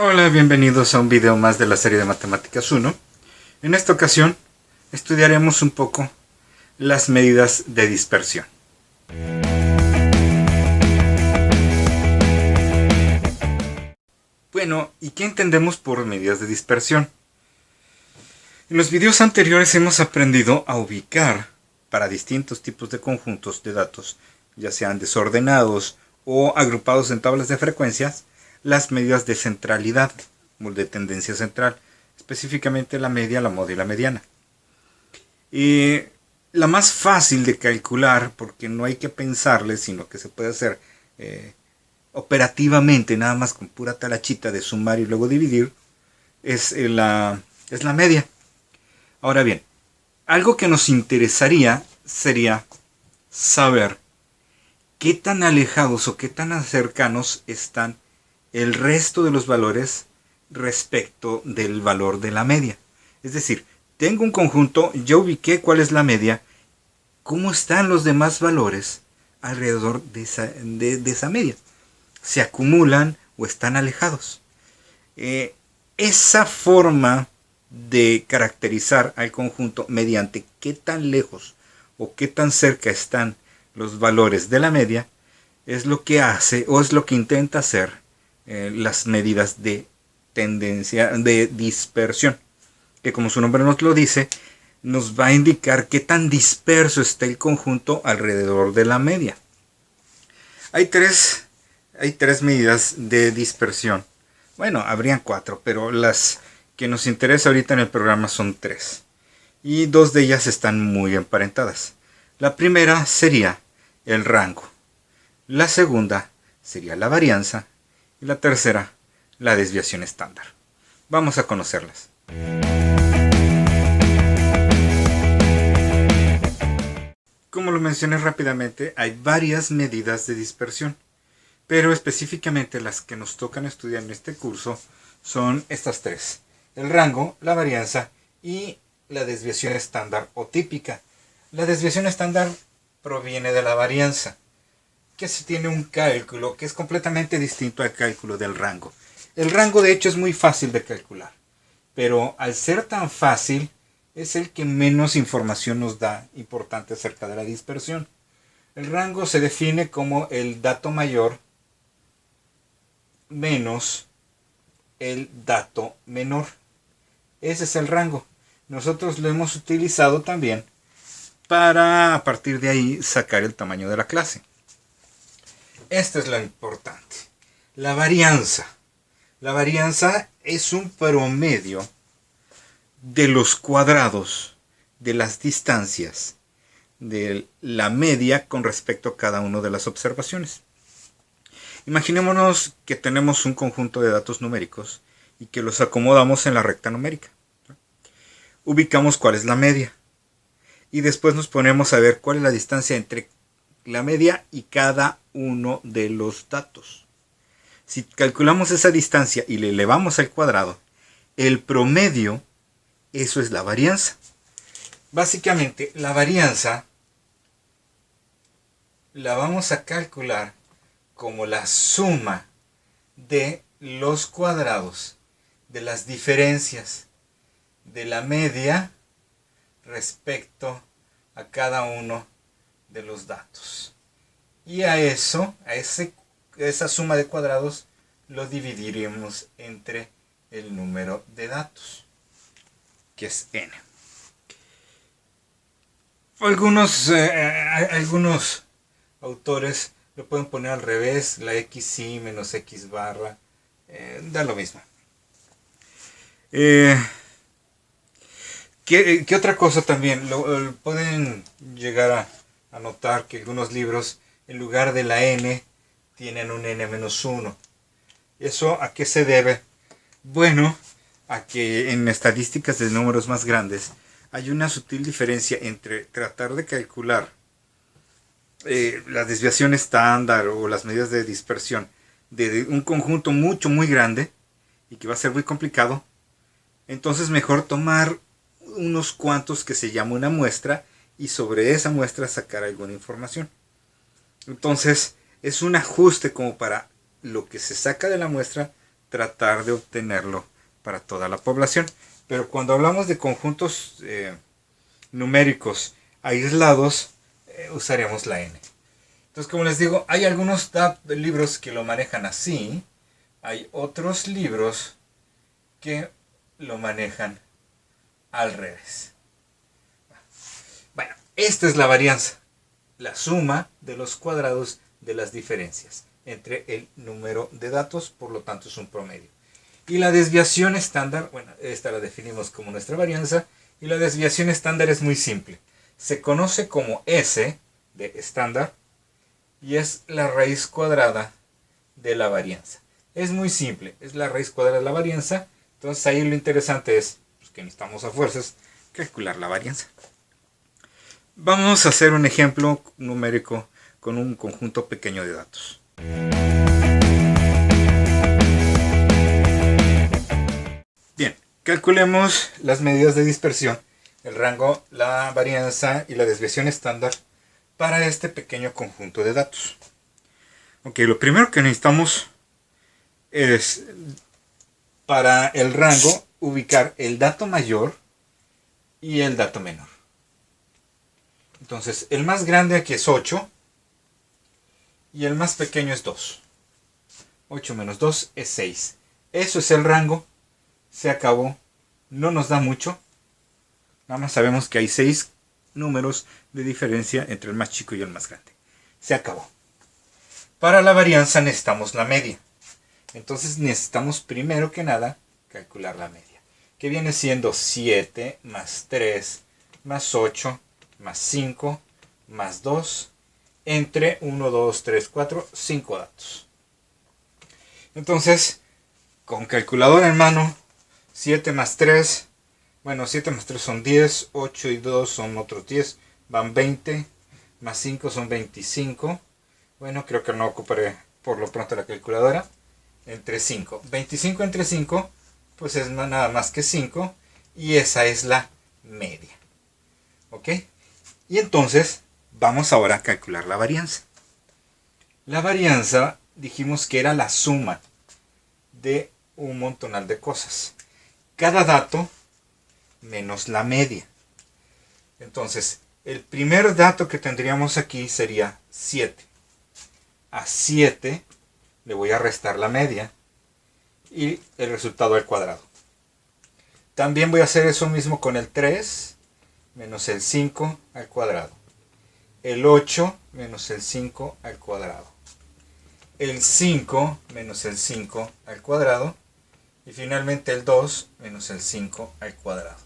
Hola, bienvenidos a un video más de la serie de Matemáticas 1. En esta ocasión estudiaremos un poco las medidas de dispersión. Bueno, ¿y qué entendemos por medidas de dispersión? En los videos anteriores hemos aprendido a ubicar para distintos tipos de conjuntos de datos, ya sean desordenados o agrupados en tablas de frecuencias, las medidas de centralidad o de tendencia central, específicamente la media, la moda y la mediana. La más fácil de calcular, porque no hay que pensarle, sino que se puede hacer operativamente, nada más con pura talachita de sumar y luego dividir, es la media. Ahora bien, algo que nos interesaría sería saber qué tan alejados o qué tan cercanos están el resto de los valores respecto del valor de la media. Es decir, tengo un conjunto, ya ubiqué cuál es la media, ¿cómo están los demás valores alrededor de esa media? ¿Se acumulan o están alejados? Esa forma de caracterizar al conjunto mediante qué tan lejos o qué tan cerca están los valores de la media es lo que hace o es lo que intenta hacer las medidas de tendencia de dispersión, que como su nombre nos lo dice, nos va a indicar qué tan disperso está el conjunto alrededor de la media. Hay tres medidas de dispersión. Bueno, habrían 4, pero las que nos interesa ahorita en el programa son 3. Y 2 de ellas están muy emparentadas. La primera sería el rango. La segunda sería la varianza. Y la tercera, la desviación estándar. Vamos a conocerlas. Como lo mencioné rápidamente, hay varias medidas de dispersión, pero específicamente las que nos tocan estudiar en este curso son estas 3. El rango, la varianza y la desviación estándar o típica. La desviación estándar proviene de la varianza, que se tiene un cálculo que es completamente distinto al cálculo del rango. El rango de hecho es muy fácil de calcular, pero al ser tan fácil es el que menos información nos da importante acerca de la dispersión. El rango se define como el dato mayor menos el dato menor. Ese es el rango. Nosotros lo hemos utilizado también para a partir de ahí sacar el tamaño de la clase. Esto es lo importante. La varianza. La varianza es un promedio de los cuadrados de las distancias de la media con respecto a cada una de las observaciones. Imaginémonos que tenemos un conjunto de datos numéricos y que los acomodamos en la recta numérica. Ubicamos cuál es la media y después nos ponemos a ver cuál es la distancia entre la media y cada uno de los datos. Si calculamos esa distancia y le elevamos al cuadrado, el promedio, eso es la varianza. Básicamente, la varianza la vamos a calcular como la suma de los cuadrados de las diferencias de la media respecto a cada uno de los datos. Y a esa suma de cuadrados lo dividiremos entre el número de datos, que es n. Algunos autores lo pueden poner al revés, la xi menos x barra, da lo mismo. ¿Qué otra cosa también? Pueden llegar a notar que algunos libros, en lugar de la n, tienen un n-1. ¿Eso a qué se debe? Bueno, a que en estadísticas de números más grandes hay una sutil diferencia entre tratar de calcular la desviación estándar o las medidas de dispersión de un conjunto muy grande y que va a ser muy complicado. Entonces mejor tomar unos cuantos que se llama una muestra y sobre esa muestra sacar alguna información. Entonces es un ajuste como para lo que se saca de la muestra tratar de obtenerlo para toda la población. Pero cuando hablamos de conjuntos numéricos aislados, usaremos la n. Entonces, como les digo, hay algunos libros que lo manejan así. Hay otros libros que lo manejan al revés. Bueno, esta es la varianza. La suma de los cuadrados de las diferencias entre el número de datos, por lo tanto es un promedio. Y la desviación estándar, bueno, esta la definimos como nuestra varianza, y la desviación estándar es muy simple. Se conoce como S de estándar y es la raíz cuadrada de la varianza. Es muy simple, es la raíz cuadrada de la varianza. Entonces ahí lo interesante es pues, que necesitamos a fuerzas calcular la varianza. Vamos a hacer un ejemplo numérico con un conjunto pequeño de datos. Bien, calculemos las medidas de dispersión, el rango, la varianza y la desviación estándar para este pequeño conjunto de datos. Ok, lo primero que necesitamos es, para el rango, ubicar el dato mayor y el dato menor. Entonces, el más grande aquí es 8 y el más pequeño es 2. 8 menos 2 es 6. Eso es el rango. Se acabó. No nos da mucho. Nada más sabemos que hay 6 números de diferencia entre el más chico y el más grande. Se acabó. Para la varianza necesitamos la media. Entonces necesitamos primero que nada calcular la media. Que viene siendo 7 más 3 más 8 más 5 más 2 entre 1, 2, 3, 4, 5 datos. Entonces, con calculadora en mano, 7 más 3, bueno, 7 más 3 son 10, 8 y 2 son otros 10, van 20, más 5 son 25. Bueno, creo que no ocuparé por lo pronto la calculadora. Entre 5. 25 entre 5, pues es nada más que 5, y esa es la media. ¿Ok? Y entonces, vamos ahora a calcular la varianza. La varianza dijimos que era la suma de un montonal de cosas. Cada dato menos la media. Entonces, el primer dato que tendríamos aquí sería 7. A 7 le voy a restar la media y el resultado al cuadrado. También voy a hacer eso mismo con el 3 menos el 5 al cuadrado. El 8 menos el 5 al cuadrado. El 5 menos el 5 al cuadrado. Y finalmente el 2 menos el 5 al cuadrado.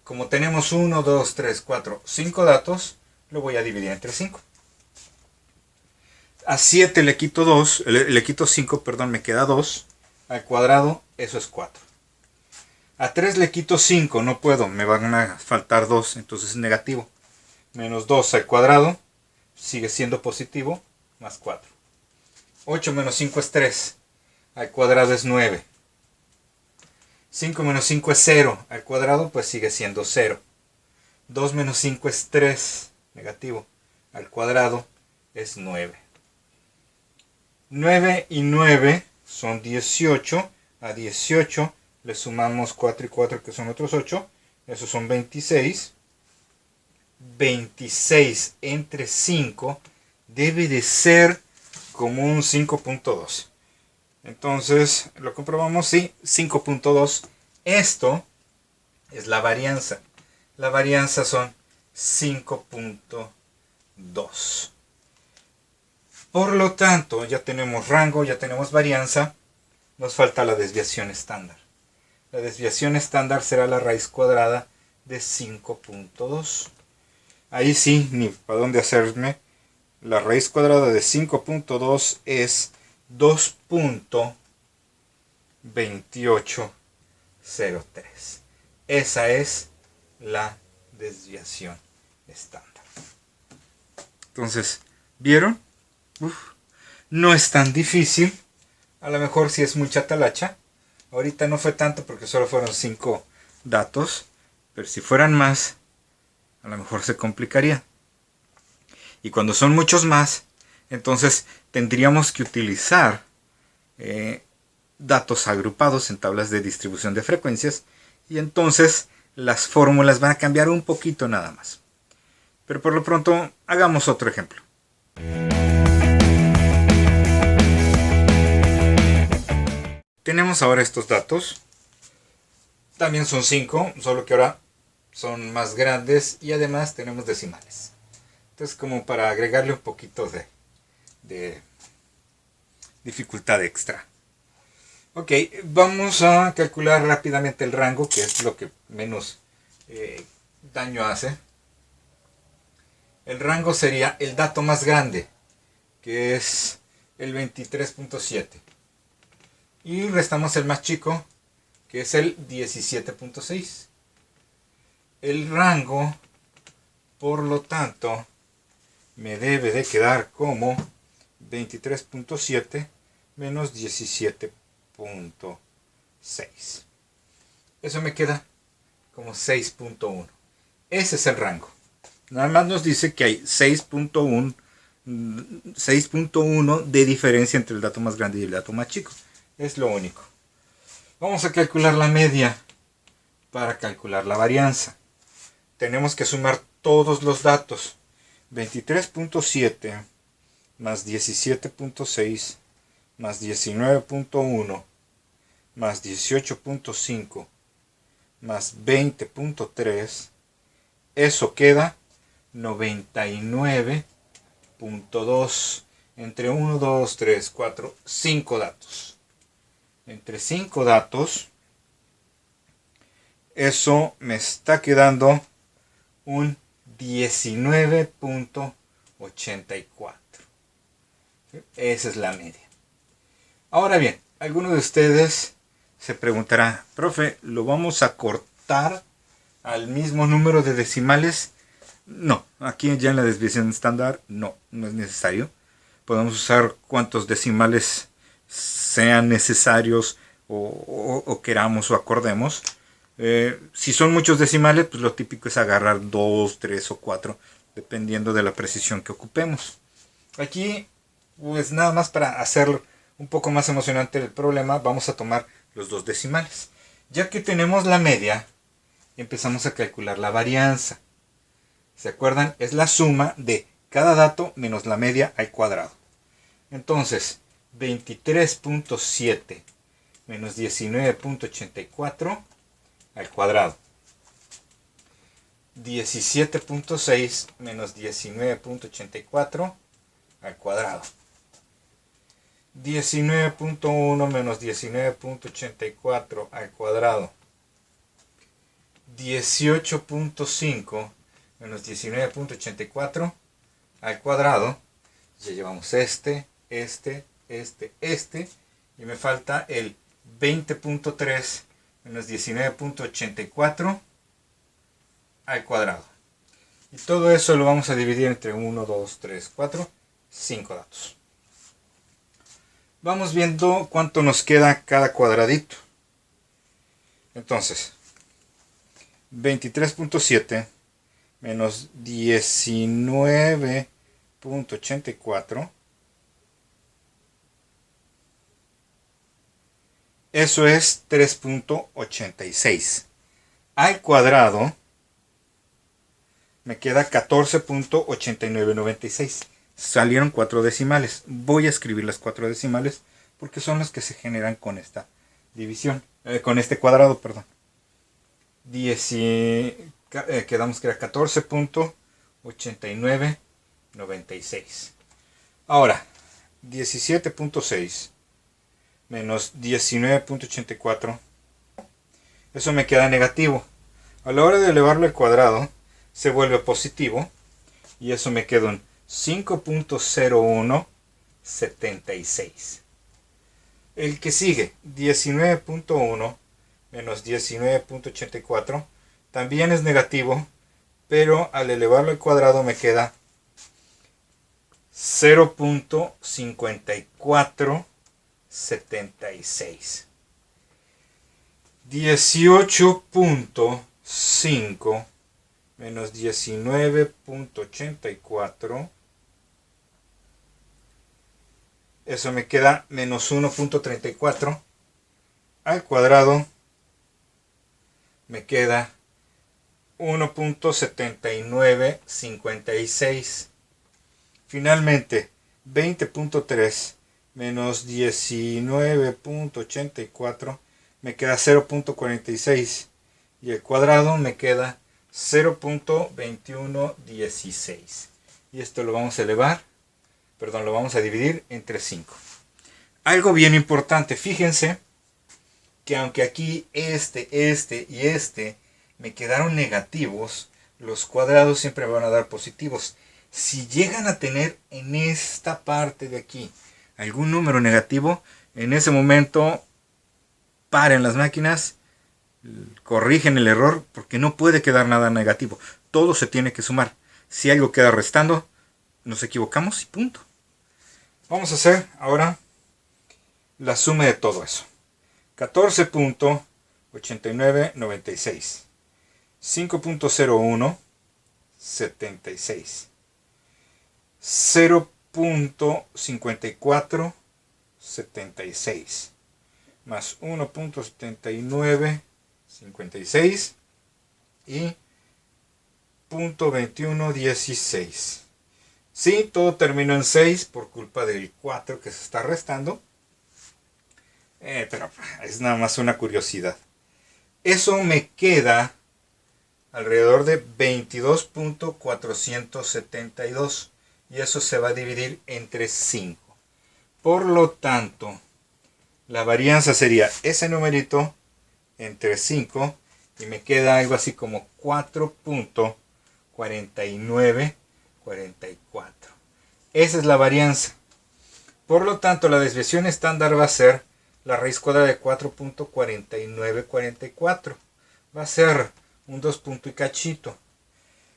Como tenemos 1, 2, 3, 4, 5 datos, lo voy a dividir entre 5. A 7 le quito 2, le quito 5, perdón, me queda 2. Al cuadrado, eso es 4. A 3 le quito 5, no puedo, me van a faltar 2, entonces es negativo. Menos 2 al cuadrado, sigue siendo positivo, más 4. 8 menos 5 es 3, al cuadrado es 9. 5 menos 5 es 0, al cuadrado pues sigue siendo 0. 2 menos 5 es 3, negativo, al cuadrado es 9. 9 y 9 son 18, a 18 le sumamos 4 y 4 que son otros 8, esos son 26. 26 entre 5 debe de ser como un 5.2. Entonces, lo comprobamos, sí, 5.2. Esto es la varianza. La varianza son 5.2. Por lo tanto, ya tenemos rango, ya tenemos varianza. Nos falta la desviación estándar. La desviación estándar será la raíz cuadrada de 5.2. Ahí sí, ni para dónde hacerme. La raíz cuadrada de 5.2 es 2.2803. Esa es la desviación estándar. Entonces, ¿vieron? No es tan difícil. A lo mejor sí es mucha talacha. Ahorita no fue tanto porque solo fueron 5 datos. Pero si fueran más, a lo mejor se complicaría. Y cuando son muchos más, entonces tendríamos que utilizar datos agrupados en tablas de distribución de frecuencias y entonces las fórmulas van a cambiar un poquito nada más. Pero por lo pronto hagamos otro ejemplo. Tenemos ahora estos datos. También son 5, solo que ahora son más grandes y además tenemos decimales. Entonces, como para agregarle un poquito de dificultad extra. Ok, vamos a calcular rápidamente el rango, que es lo que menos daño hace. El rango sería el dato más grande, que es el 23.7. Y restamos el más chico, que es el 17.6. El rango, por lo tanto, me debe de quedar como 23.7 menos 17.6. Eso me queda como 6.1. Ese es el rango. Nada más nos dice que hay 6.1 de diferencia entre el dato más grande y el dato más chico. Es lo único. Vamos a calcular la media para calcular la varianza. Tenemos que sumar todos los datos. 23.7 más 17.6 más 19.1 más 18.5 más 20.3. Eso queda 99.2 entre 1, 2, 3, 4, 5 datos. Entre 5 datos, eso me está quedando un 19.84. Esa es la media. Ahora bien, alguno de ustedes se preguntará, profe, ¿lo vamos a cortar al mismo número de decimales? No, aquí ya en la desviación estándar no es necesario. Podemos usar cuantos decimales sean necesarios o queramos o acordemos. Si son muchos decimales, pues lo típico es agarrar 2, 3 o 4, dependiendo de la precisión que ocupemos. Aquí, pues nada más para hacer un poco más emocionante el problema, vamos a tomar los 2 decimales. Ya que tenemos la media, empezamos a calcular la varianza. ¿Se acuerdan? Es la suma de cada dato menos la media al cuadrado. Entonces, 23.7 menos 19.84 al cuadrado. 17.6 menos 19.84 al cuadrado. 19.1 menos 19.84 al cuadrado. 18.5 menos 19.84 al cuadrado. Ya llevamos este y me falta el 20.3 menos 19.84 al cuadrado. Y todo eso lo vamos a dividir entre 1, 2, 3, 4, 5 datos. Vamos viendo cuánto nos queda cada cuadradito. Entonces, 23.7 menos 19.84. Eso es 3.86. Al cuadrado me queda 14.8996. Salieron 4 decimales. Voy a escribir las 4 decimales porque son las que se generan con esta división. Con este cuadrado, perdón. Quedamos que era 14.8996. Ahora, 17.6 menos 19.84. Eso me queda negativo. A la hora de elevarlo al cuadrado, se vuelve positivo. Y eso me queda un 5.0176. El que sigue, 19.1 menos 19.84, también es negativo, pero al elevarlo al cuadrado me queda 0.5476. 18.5 menos 19.84. Eso me queda menos 1.34. al cuadrado me queda 1.7956. Finalmente, 20.3 menos 19.84 me queda 0.46 y el cuadrado me queda 0.2116. Y esto lo vamos a lo vamos a dividir entre 5. Algo bien importante, fíjense que aunque aquí este y este me quedaron negativos, los cuadrados siempre me van a dar positivos. Si llegan a tener en esta parte de aquí algún número negativo, en ese momento paren las máquinas, corrigen el error, porque no puede quedar nada negativo. Todo se tiene que sumar. Si algo queda restando, nos equivocamos y punto. Vamos a hacer ahora la suma de todo eso. 14.8996, 5.01, 76, 0.54, 76, más 1.79, 56 y 0.2116. Sí, todo terminó en 6 por culpa del 4 que se está restando. Pero es nada más una curiosidad. Eso me queda alrededor de 22.472 y eso se va a dividir entre 5. Por lo tanto, la varianza sería ese numerito entre 5 y me queda algo así como 4.4944. Esa es la varianza. Por lo tanto, la desviación estándar va a ser la raíz cuadrada de 4.4944. Va a ser un 2 punto y cachito.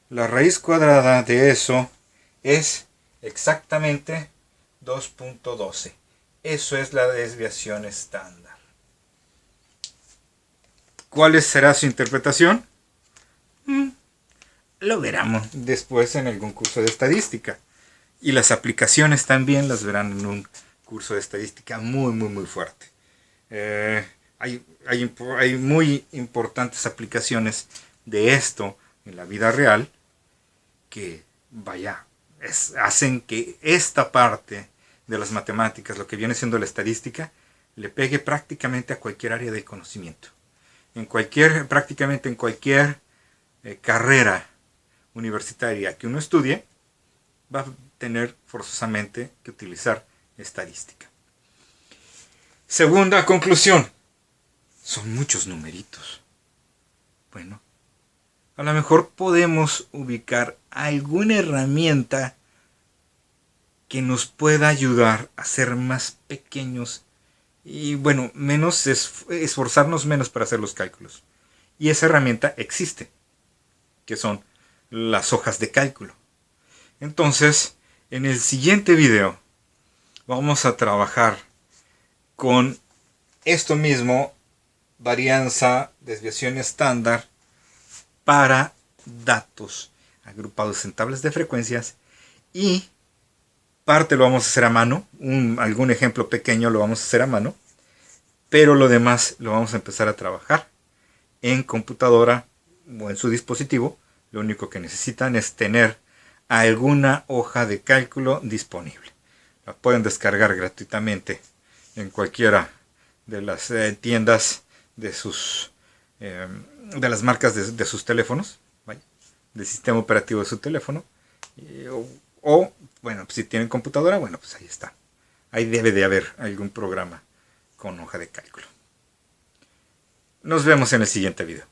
La raíz cuadrada de eso es exactamente 2.12. Eso es la desviación estándar. ¿Cuál será su interpretación? Lo veremos después en algún curso de estadística. Y las aplicaciones también las verán en un curso de estadística muy fuerte. Hay muy importantes aplicaciones de esto en la vida real que, hacen que esta parte de las matemáticas, lo que viene siendo la estadística, le pegue prácticamente a cualquier área de conocimiento. Prácticamente en cualquier carrera universitaria que uno estudie, va a tener forzosamente que utilizar estadística. Segunda conclusión. Son muchos numeritos. Bueno, a lo mejor podemos ubicar alguna herramienta que nos pueda ayudar a ser más pequeños y, esforzarnos menos para hacer los cálculos. Y esa herramienta existe, que son las hojas de cálculo. Entonces, en el siguiente video vamos a trabajar con esto mismo, varianza, desviación estándar para datos agrupados en tablas de frecuencias, y parte lo vamos a hacer a mano, algún ejemplo pequeño lo vamos a hacer a mano, pero lo demás lo vamos a empezar a trabajar en computadora o en su dispositivo. Lo único que necesitan es tener alguna hoja de cálculo disponible. La pueden descargar gratuitamente en cualquiera de las tiendas de las marcas de sus teléfonos, del sistema operativo de su teléfono, si tienen computadora, pues ahí está. Ahí debe de haber algún programa con hoja de cálculo. Nos vemos en el siguiente video.